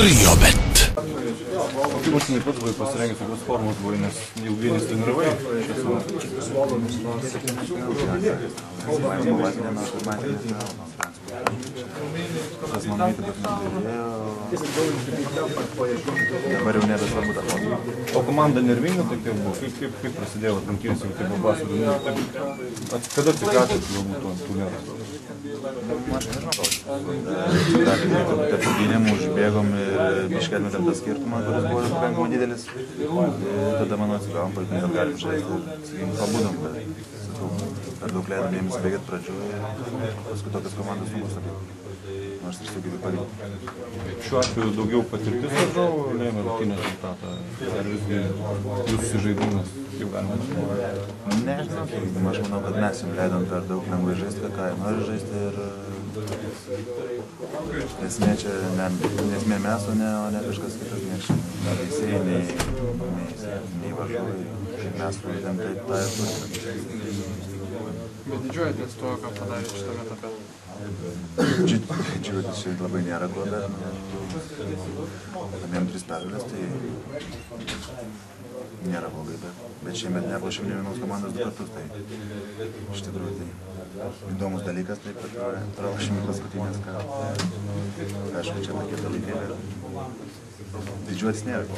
Trijobet. Užsienį pats buvai pasirengęs, kokios formos buvai, nes ilgai nestreniravai. Tas man įtakas nedarėjo. Dabar jau nebesvarbu tą formą. O komanda nervinga tokia buvo? Kaip prasidėjo rungtynės, jau taip papasakoti? Kada atsikratėt galbūt tų nervų? Aš nežinau. Tarp gynimų užbėgom ir biškį atmetėm tą skirtumą, kuris buvo pakankamai didelis. Tada manau atsigavom, kad galim žaisti, sakykim, pabudom, bet per daug leidom jiems bėgėt pradžių ir paskui tokias komandas sunkus apie. Nors ir sugebėjau pavykti. Šiuo atveju daugiau patirtis varžovų lėmė rungtynės rezultatą? Ar visgi jūsų žaidimas jau galima pasinaudoti? Nežinau, aš manau, kad mes jums leidom per daug lengvai žaisti, ką jie nori žaisti ir esmė čia nesmė mes, o ne kažkas kitas, nei teisėjai, nei varžovai. Mes pavyzdėm tai tą ir turime. Bet didžiuojatės tuo, ką padarė šitame etape? Didžiuotis čia labai nėra ko, bet laimėjom 3 pergalės, tai nėra blogai, bet šiemet neplašėm nė vienos komandos 2 kartus, tai iš tikrųjų tai įdomus dalykas, taip pat pralašėm paskutinės, ką aišku, čia tokie dalykai, bet didžiuotis nėra ko.